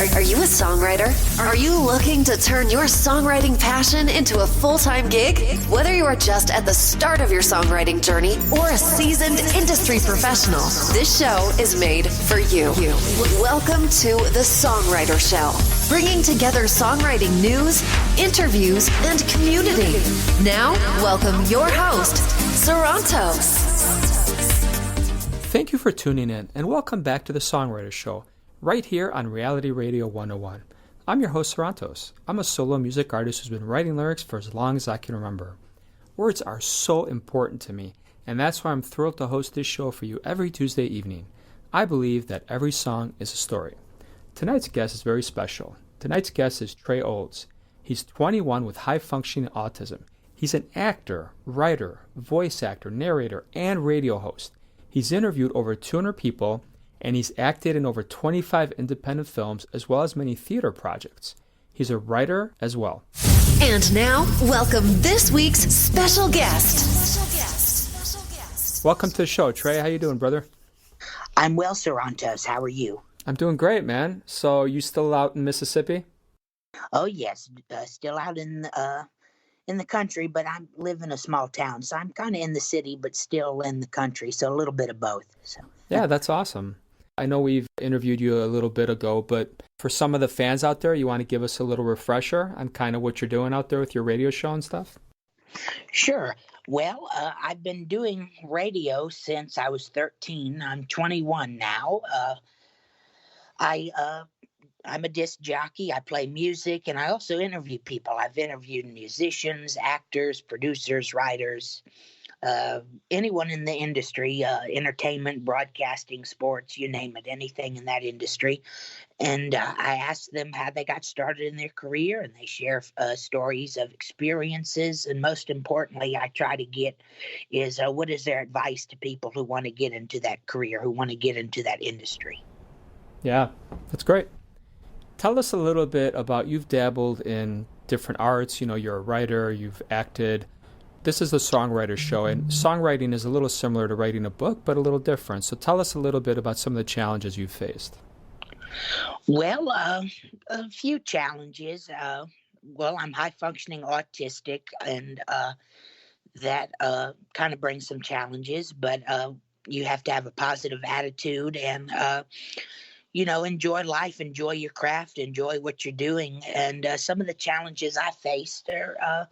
Are you a songwriter? Are you looking to turn your songwriting passion into a full-time gig? Whether you are just at the start of your songwriting journey or a seasoned industry professional, this show is made for you. Welcome to the Songwriter Show, bringing together songwriting news, interviews, and community. Now, welcome your host, Sarantos. Thank you for tuning in, and welcome back to the Songwriter Show, right here on Reality Radio 101. I'm your host, Sarantos. I'm a solo music artist who's been writing lyrics for as long as I can remember. Words are so important to me, and that's why I'm thrilled to host this show for you every Tuesday evening. I believe that every song is a story. Tonight's guest is very special. Tonight's guest is Trey Olds. He's 21 with high-functioning autism. He's an actor, writer, voice actor, narrator, and radio host. He's interviewed over 200 people, and he's acted in over 25 independent films as well as many theater projects. He's a writer as well. And now, welcome this week's special guest. Welcome to the show, Trey. How you doing, brother? I'm well, Sarantos. How are you? I'm doing great, man. So you still out in Mississippi? Oh, yes. Still out in the country, but I live in a small town, so I'm kind of in the city, but still in the country, so a little bit of both. So yeah, that's awesome. I know we've interviewed you a little bit ago, but for some of the fans out there, you want to give us a little refresher on kind of what you're doing out there with your radio show and stuff? Sure. Well, I've been doing radio since I was 13. I'm 21 now. I'm a disc jockey. I play music, and I also interview people. I've interviewed musicians, actors, producers, writers, anyone in the industry, entertainment, broadcasting, sports, you name it, anything in that industry. And I ask them how they got started in their career, and they share stories of experiences. And most importantly, I try to get is what is their advice to people who want to get into that career, who want to get into that industry. Yeah, that's great. Tell us a little bit about, you've dabbled in different arts, you know, you're a writer, you've acted. This is the Songwriter Show, and songwriting is a little similar to writing a book, but a little different. So tell us a little bit about some of the challenges you've faced. Well, a few challenges. Well, I'm high-functioning autistic, and that kind of brings some challenges, but you have to have a positive attitude and enjoy life, enjoy your craft, enjoy what you're doing. And some of the challenges I faced are,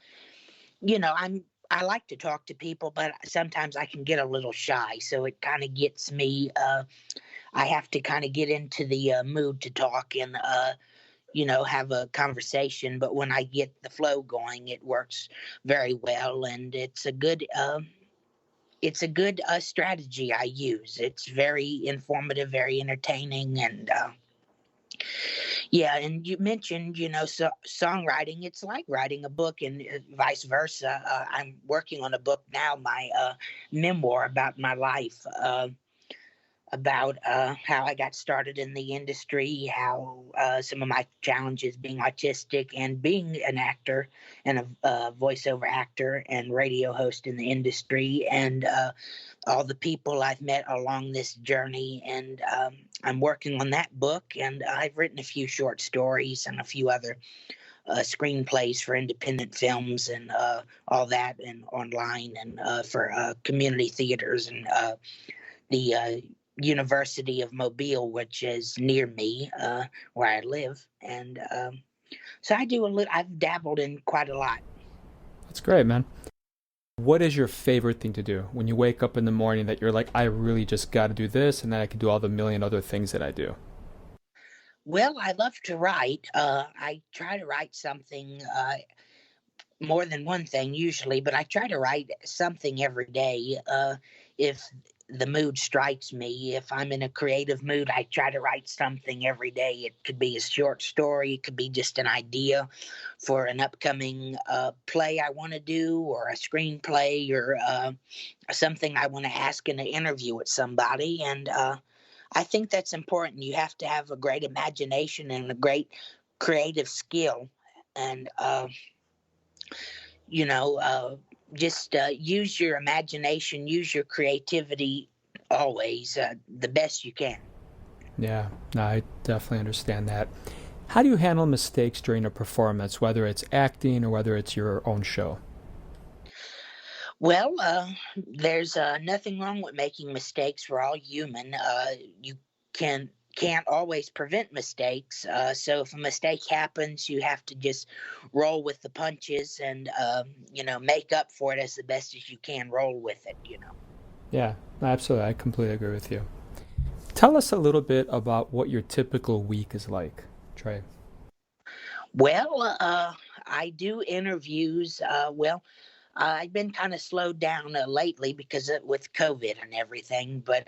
I like to talk to people, but sometimes I can get a little shy. So it kind of gets me, I have to kind of get into the mood to talk and, have a conversation. But when I get the flow going, it works very well. And it's a good strategy I use. It's very informative, very entertaining, and and you mentioned, songwriting. It's like writing a book and vice versa. I'm working on a book now, my memoir about my life, about how I got started in the industry, how some of my challenges being autistic and being an actor and a voiceover actor and radio host in the industry, and all the people I've met along this journey. And I'm working on that book, and I've written a few short stories and a few other screenplays for independent films and all that, and online, and for community theaters and the University of Mobile, which is near me, where I live. And so I do I've dabbled in quite a lot. That's great, man. What is your favorite thing to do when you wake up in the morning that you're like, I really just got to do this, and then I can do all the million other things that I do? Well, I love to write. I try to write something, more than one thing usually, but I try to write something every day. If the mood strikes me, if I'm in a creative mood, I try to write something every day. It could be a short story, it could be just an idea for an upcoming play I want to do, or a screenplay, or something I want to ask in an interview with somebody. And I think that's important. You have to have a great imagination and a great creative skill, and just use your imagination, use your creativity always, the best you can. Yeah, no, I definitely understand that. How do you handle mistakes during a performance, whether it's acting or whether it's your own show? Well, there's nothing wrong with making mistakes. We're all human. You can can't always prevent mistakes. So if a mistake happens, you have to just roll with the punches and make up for it as the best as you can. Roll with it. Yeah, absolutely. I completely agree with you. Tell us a little bit about what your typical week is like, Trey. Well, I do interviews. I've been kind of slowed down lately because with COVID and everything, but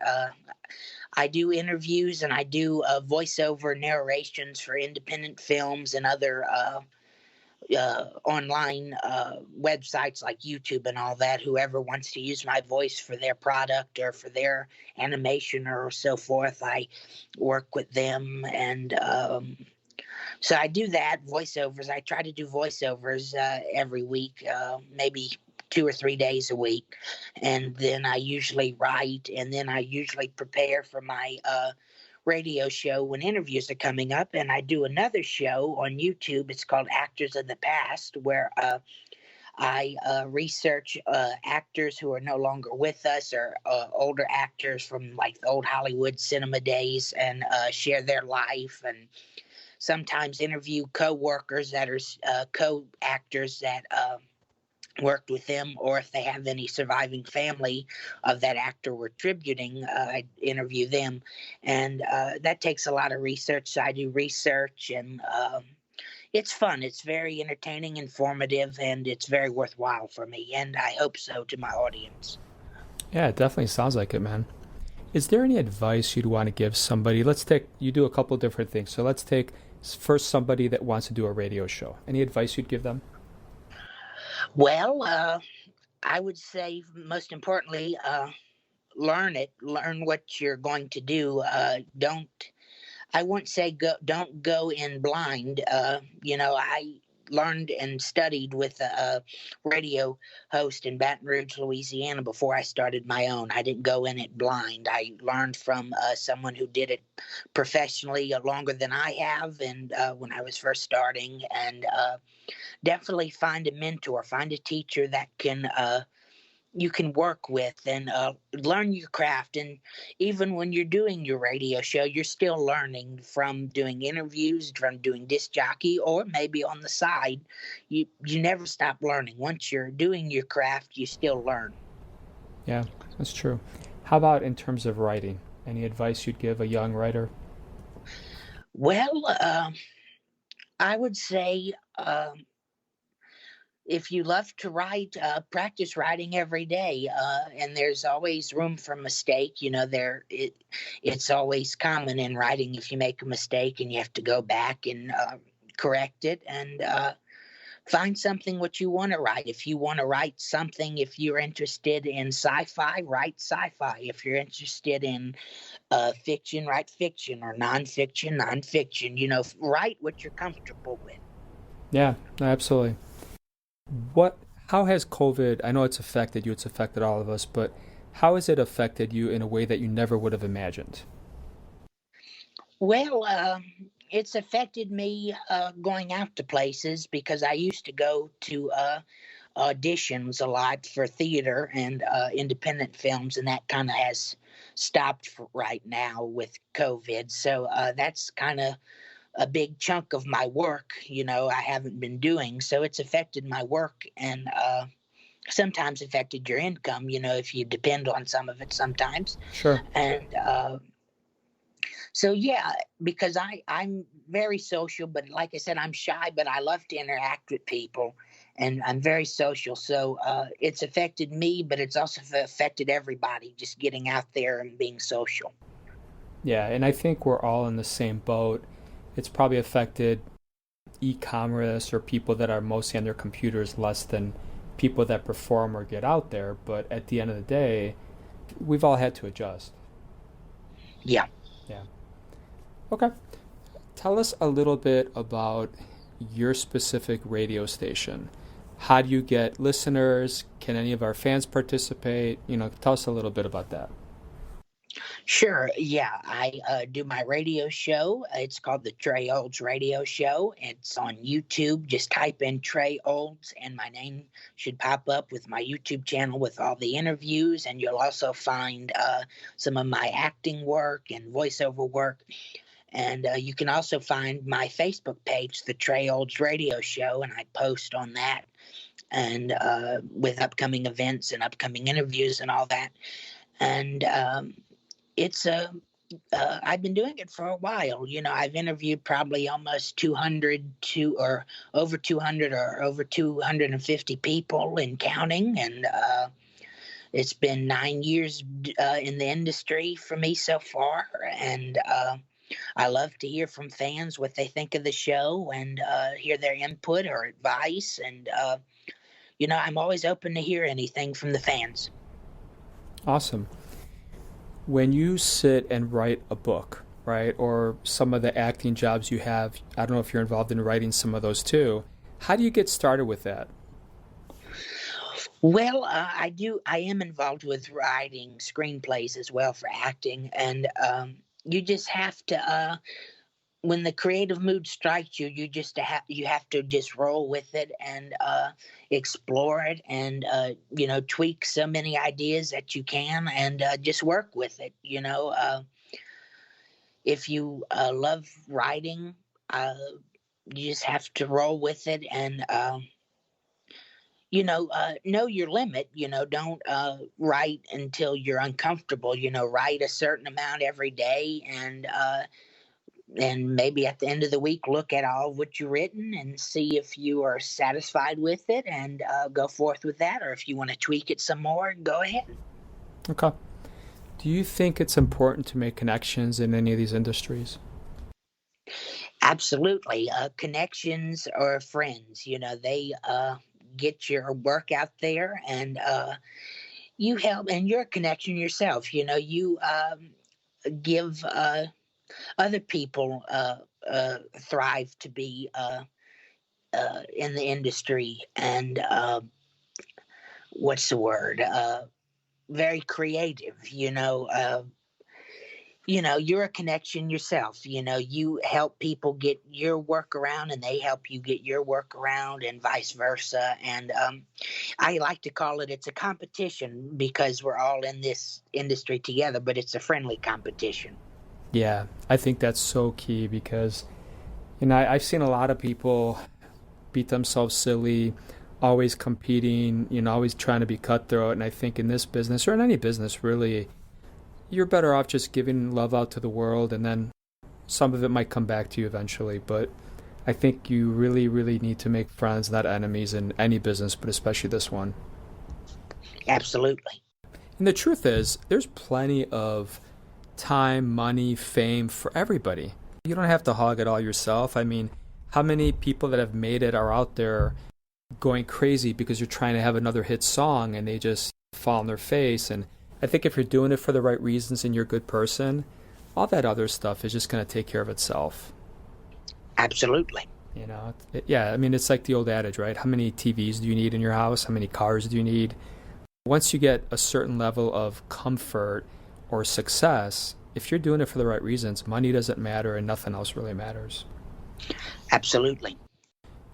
I do interviews and I do voiceover narrations for independent films and other online websites like YouTube and all that. Whoever wants to use my voice for their product or for their animation or so forth, I work with them. And so I do that, voiceovers. I try to do voiceovers every week, maybe 2 or 3 days a week. And then I usually write, and then I usually prepare for my radio show when interviews are coming up. And I do another show on YouTube. It's called Actors of the Past, where I research actors who are no longer with us or older actors from like the old Hollywood cinema days and share their life, and sometimes interview co-workers that are co-actors that worked with them, or if they have any surviving family of that actor we're tributing, I interview them. And that takes a lot of research. So I do research, and it's fun. It's very entertaining, informative, and it's very worthwhile for me. And I hope so to my audience. Yeah, it definitely sounds like it, man. Is there any advice you'd want to give somebody? You do a couple different things. So let's take first somebody that wants to do a radio show. Any advice you'd give them? Well, I would say most importantly, learn it. Learn what you're going to do. I won't say don't go in blind. I learned and studied with a radio host in Baton Rouge, Louisiana, before I started my own. I didn't go in it blind. I learned from someone who did it professionally longer than I have, and when I was first starting. And definitely find a mentor, find a teacher that you can work with, and learn your craft. And even when you're doing your radio show, you're still learning from doing interviews, from doing disc jockey, or maybe on the side. You never stop learning. Once you're doing your craft, you still learn. Yeah, that's true. How about in terms of writing? Any advice you'd give a young writer? Well, I would say if you love to write, practice writing every day, and there's always room for mistake. It's always common in writing if you make a mistake and you have to go back and correct it, and find something what you want to write. If you want to write something, if you're interested in sci-fi, write sci-fi. If you're interested in fiction, write fiction, or nonfiction. Write what you're comfortable with. Yeah, absolutely. How has COVID, I know it's affected you, it's affected all of us, but how has it affected you in a way that you never would have imagined? Well, it's affected me going out to places, because I used to go to auditions a lot for theater and independent films, and that kind of has stopped right now with COVID. So that's kind of a big chunk of my work, I haven't been doing. So it's affected my work, and sometimes affected your income, if you depend on some of it sometimes. Sure. And so, yeah, because I'm very social, but like I said, I'm shy, but I love to interact with people, and I'm very social. So it's affected me, but it's also affected everybody, just getting out there and being social. Yeah, and I think we're all in the same boat. It's probably affected e-commerce or people that are mostly on their computers less than people that perform or get out there. But at the end of the day, we've all had to adjust. Yeah. Yeah. Okay. Tell us a little bit about your specific radio station. How do you get listeners? Can any of our fans participate? Tell us a little bit about that. Sure. Yeah, I do my radio show. It's called the Trey Olds Radio Show. It's on YouTube. Just type in Trey Olds, and my name should pop up with my YouTube channel with all the interviews. And you'll also find some of my acting work and voiceover work. And you can also find my Facebook page, the Trey Olds Radio Show, and I post on that, and with upcoming events and upcoming interviews and all that. And it's I've been doing it for a while. I've interviewed probably almost 200 or over 200 or over 250 people and counting. And it's been 9 years in the industry for me so far. And I love to hear from fans what they think of the show and hear their input or advice. And, I'm always open to hear anything from the fans. Awesome. When you sit and write a book, right, or some of the acting jobs you have, I don't know if you're involved in writing some of those too, how do you get started with that? Well, I am involved with writing screenplays as well for acting. And you just have to, when the creative mood strikes you, you have to just roll with it and explore it and tweak so many ideas that you can and just work with it. If you love writing, you just have to roll with it and know your limit. Don't write until you're uncomfortable. Write a certain amount every day, and maybe at the end of the week, look at all of what you've written and see if you are satisfied with it and go forth with that. Or if you want to tweak it some more, go ahead. Okay. Do you think it's important to make connections in any of these industries? Absolutely. Connections are friends. They get your work out there, and you help, and you're a connection yourself. You give other people thrive to be in the industry, and what's the word? Very creative. You're a connection yourself. You help people get your work around, and they help you get your work around, and vice versa. And I like to call it's a competition because we're all in this industry together, but it's a friendly competition. Yeah, I think that's so key because, I've seen a lot of people beat themselves silly, always competing, always trying to be cutthroat. And I think in this business, or in any business really, you're better off just giving love out to the world, and then some of it might come back to you eventually. But I think you really, really need to make friends, not enemies, in any business, but especially this one. Absolutely. And the truth is, there's plenty of time, money, fame for everybody. You don't have to hog it all yourself. I mean, how many people that have made it are out there going crazy because you're trying to have another hit song and they just fall on their face? And I think if you're doing it for the right reasons and you're a good person, all that other stuff is just going to take care of itself. Absolutely. It's like the old adage, right? How many TVs do you need in your house? How many cars do you need? Once you get a certain level of comfort or success, if you're doing it for the right reasons, money doesn't matter and nothing else really matters. Absolutely.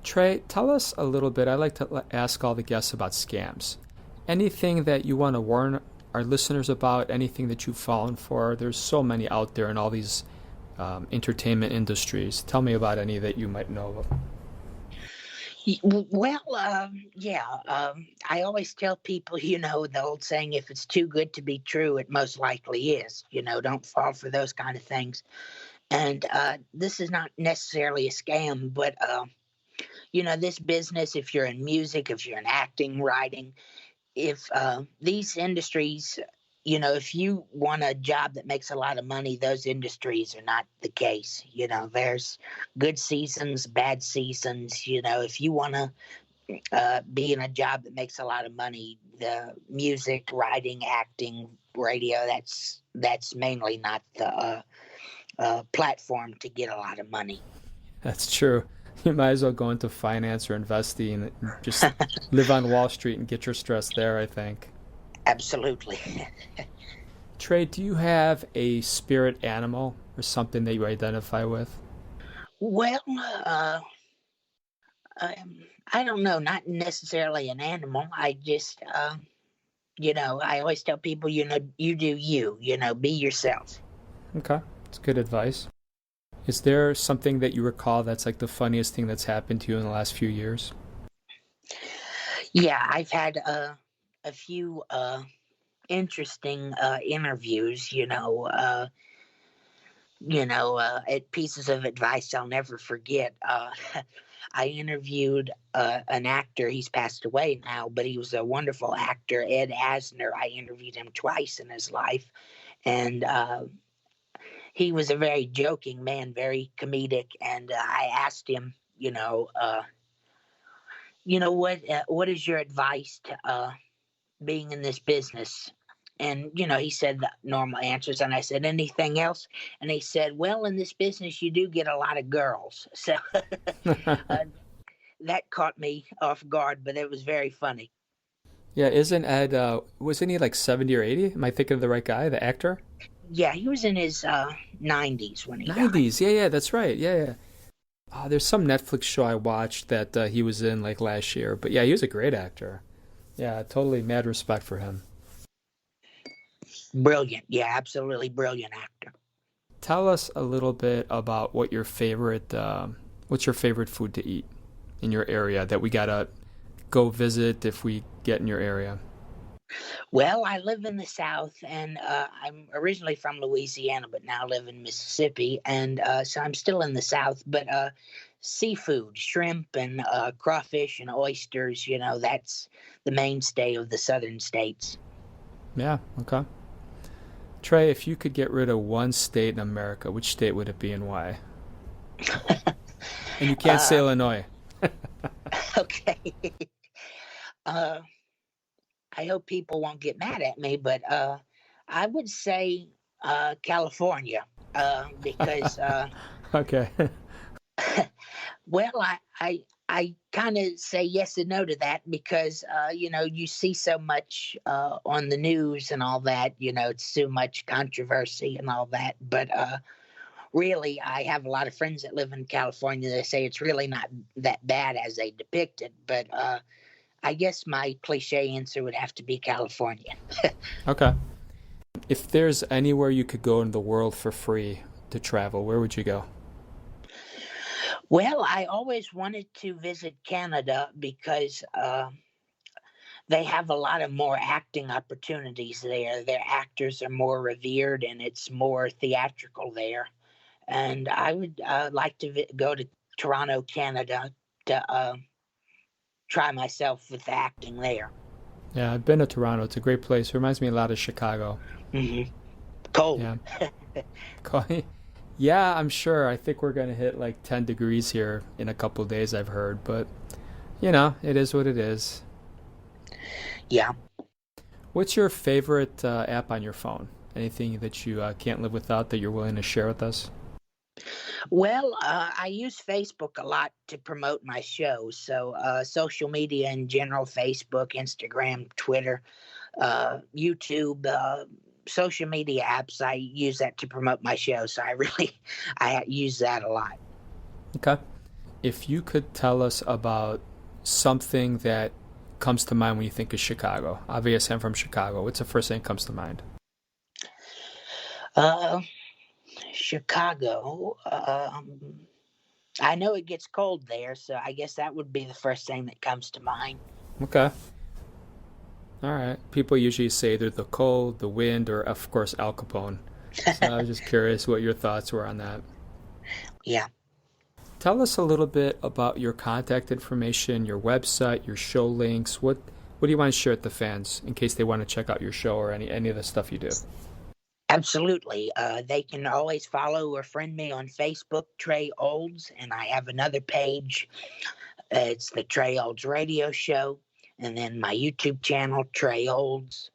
Trey, tell us a little bit. I like to ask all the guests about scams. Anything that you want to warn our listeners about, anything that you've fallen for? There's so many out there in all these entertainment industries. Tell me about any that you might know of. Well, I always tell people, the old saying, if it's too good to be true, it most likely is. Don't fall for those kind of things. And this is not necessarily a scam, but, this business, if you're in music, if you're in acting, writing, if these industries, if you want a job that makes a lot of money, those industries are not the case. There's good seasons, bad seasons. If you want to be in a job that makes a lot of money, the music, writing, acting, radio, that's mainly not the platform to get a lot of money. That's true. You might as well go into finance or investing and just live on Wall Street and get your stress there, I think. Absolutely. Trey, do you have a spirit animal or something that you identify with? Well, I don't know, not necessarily an animal. I just, I always tell people, you do you, be yourself. Okay, it's good advice. Is there something that you recall that's like the funniest thing that's happened to you in the last few years? Yeah, I've had a few interesting interviews, pieces of advice I'll never forget. I interviewed an actor. He's passed away now, but he was a wonderful actor, Ed Asner. I interviewed him twice in his life, and he was a very joking man, very comedic. And I asked him, what is your advice to being in this business? And, he said the normal answers. And I said, anything else? And he said, well, in this business, you do get a lot of girls. So that caught me off guard, but it was very funny. Yeah, isn't Ed, wasn't he like 70 or 80? Am I thinking of the right guy, the actor? Yeah, he was in his 90s when he 90s, died. yeah, that's right. Yeah. There's some Netflix show I watched that he was in like last year. But yeah, he was a great actor. Yeah, totally mad respect for him. Brilliant. Yeah, absolutely brilliant actor. Tell us a little bit about what's your favorite food to eat in your area that we gotta go visit if we get in your area. Well, I live in the South, and I'm originally from Louisiana, but now live in Mississippi. And so I'm still in the South, but seafood, shrimp and crawfish and oysters, that's the mainstay of the southern states. Yeah, okay. Trey, if you could get rid of one state in America, which state would it be and why? And you can't say Illinois. Okay. I hope people won't get mad at me, but I would say California because Okay. well, I kind of say yes and no to that because you see so much on the news and all that. It's so much controversy and all that. But really, I have a lot of friends that live in California. They say it's really not that bad as they depict it. But I guess my cliche answer would have to be California. Okay. If there's anywhere you could go in the world for free to travel, where would you go? Well, I always wanted to visit Canada because they have a lot of more acting opportunities there. Their actors are more revered and it's more theatrical there. And I would like to go to Toronto, Canada to try myself with acting there. Yeah, I've been to Toronto. It's a great place. It reminds me a lot of Chicago. Mm-hmm. Cold. Yeah. Yeah, I'm sure. I think we're going to hit like 10 degrees here in a couple of days, I've heard. But, it is what it is. Yeah. What's your favorite app on your phone? Anything that you can't live without that you're willing to share with us? Well, I use Facebook a lot to promote my show. So social media in general, Facebook, Instagram, Twitter, YouTube, social media apps, I use that to promote my show. So I use that a lot. Okay. If you could tell us about something that comes to mind when you think of Chicago. Obviously, I'm from Chicago. What's the first thing that comes to mind? Chicago. I know it gets cold there, so I guess that would be the first thing that comes to mind. Okay. All right. People usually say either the cold, the wind, or of course Al Capone. So I was just curious what your thoughts were on that. Yeah. Tell us a little bit about your contact information, your website, your show links. What do you want to share with the fans in case they want to check out your show or any of the stuff you do? Absolutely. They can always follow or friend me on Facebook, Trey Olds, and I have another page. It's the Trey Olds Radio Show, and then my YouTube channel, Trey Olds,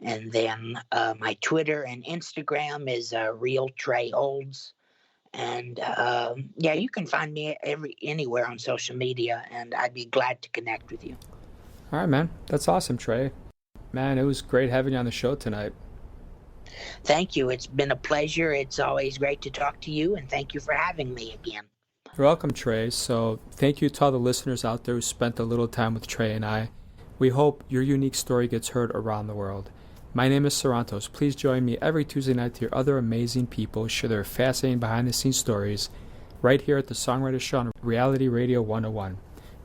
and then my Twitter and Instagram is Real Trey Olds. And yeah, you can find me anywhere on social media, and I'd be glad to connect with you. All right, man. That's awesome, Trey. Man, it was great having you on the show tonight. Thank you. It's been a pleasure. It's always great to talk to you, and thank you for having me again. You're welcome, Trey. So thank you to all the listeners out there who spent a little time with Trey and I. We hope your unique story gets heard around the world. My name is Sarantos. Please join me every Tuesday night to hear other amazing people share their fascinating behind-the-scenes stories right here at the Songwriter Show on Reality Radio 101.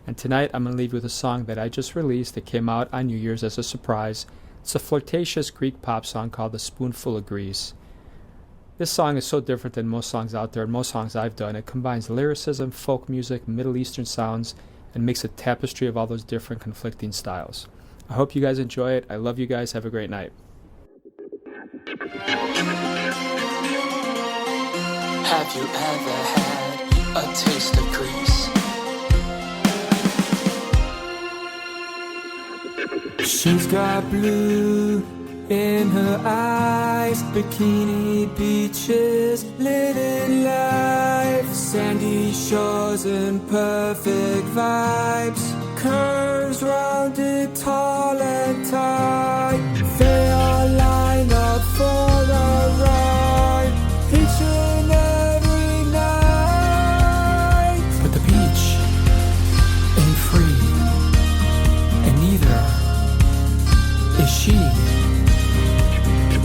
And tonight I'm going to leave you with a song that I just released that came out on New Year's as a surprise. It's a flirtatious Greek pop song called A Spoonful of Grease. This song is so different than most songs out there and most songs I've done. It combines lyricism, folk music, Middle Eastern sounds, and makes a tapestry of all those different conflicting styles. I hope you guys enjoy it. I love you guys. Have a great night. Have you ever had a taste of grease? She's got blue in her eyes, bikini beaches, living life, sandy shores and perfect vibes, curves rounded, tall and tight. They all line up for a ride, each and every night. But the beach ain't free, and neither is she.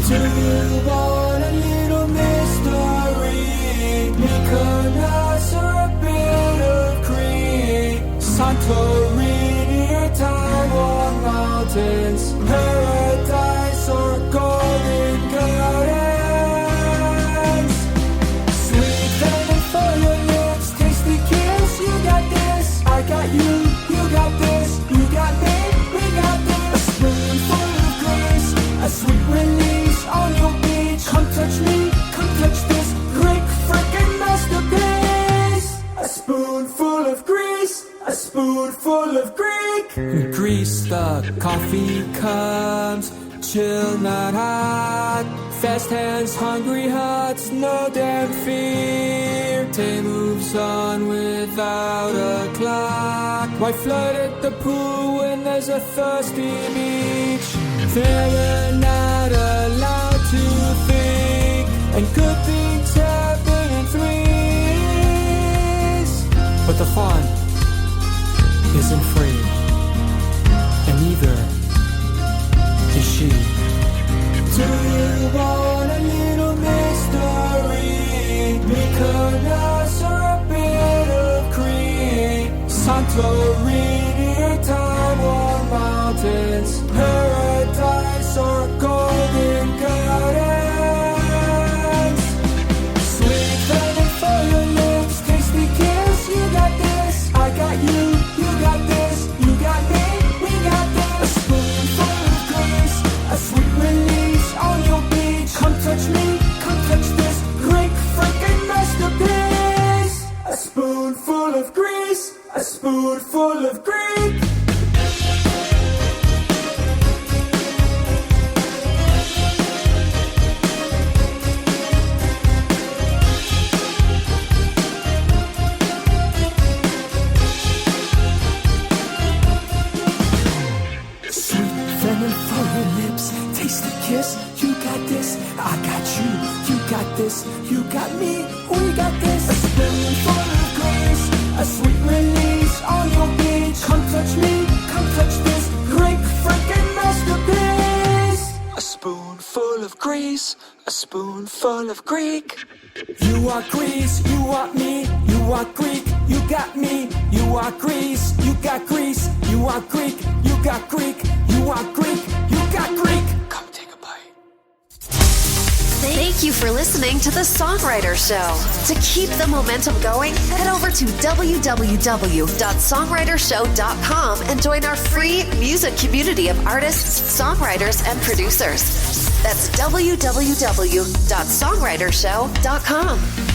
Do you want a little mystery? Mykonos or a bit of Crete? Santorini or Taiwan mountains? Paradise or golden gardens? Sweet venom for your lips, tasty kiss. You got this, I got you. You got this, you got me. We got this. A spoonful of grace, a sweet release on your beach. Come touch me, come touch this Greek freaking masterpiece. A spoonful of grease, a spoonful of Greek. In Greece the coffee comes, chill not hot. Fast hands, hungry hearts, no damn fear. Day moves on without a clock. Why flirt at the pool when there's a thirsty beach? They're not allowed to think, and good things happen in threes. But the fun isn't free, and neither is she. Do you want a little mystery? Mykonos or a bit of Crete? Santorini or Taiwan mountains? Paradise or golden gardens? Sweet venom for your lips, tasty kiss. You got this, I got you. You got this, you got me. We got this. A spoonful of grace, a sweet release on your beach. Come touch me, come touch this Greek freaking masterpiece. A spoonful of grease, a spoonful of Greek. Sweet venom for your lips, tasty kiss. You got this, I got you. You got this, you got me. We got this. A spoonful of grace, a sweet release on your beach. Come touch me, come touch this Greek freaking masterpiece. A spoonful of grease, a spoonful of Greek. You are Greece, you are me, you are Greek, you got me. You are Greece, you got Greece, you are Greek, you got Greek, you are Greek, you got Greek. Come take a bite. Thank you for listening to The Songwriter Show. To keep the momentum going, head over to www.songwritershow.com and join our free music community of artists, songwriters, and producers. That's www.songwritershow.com.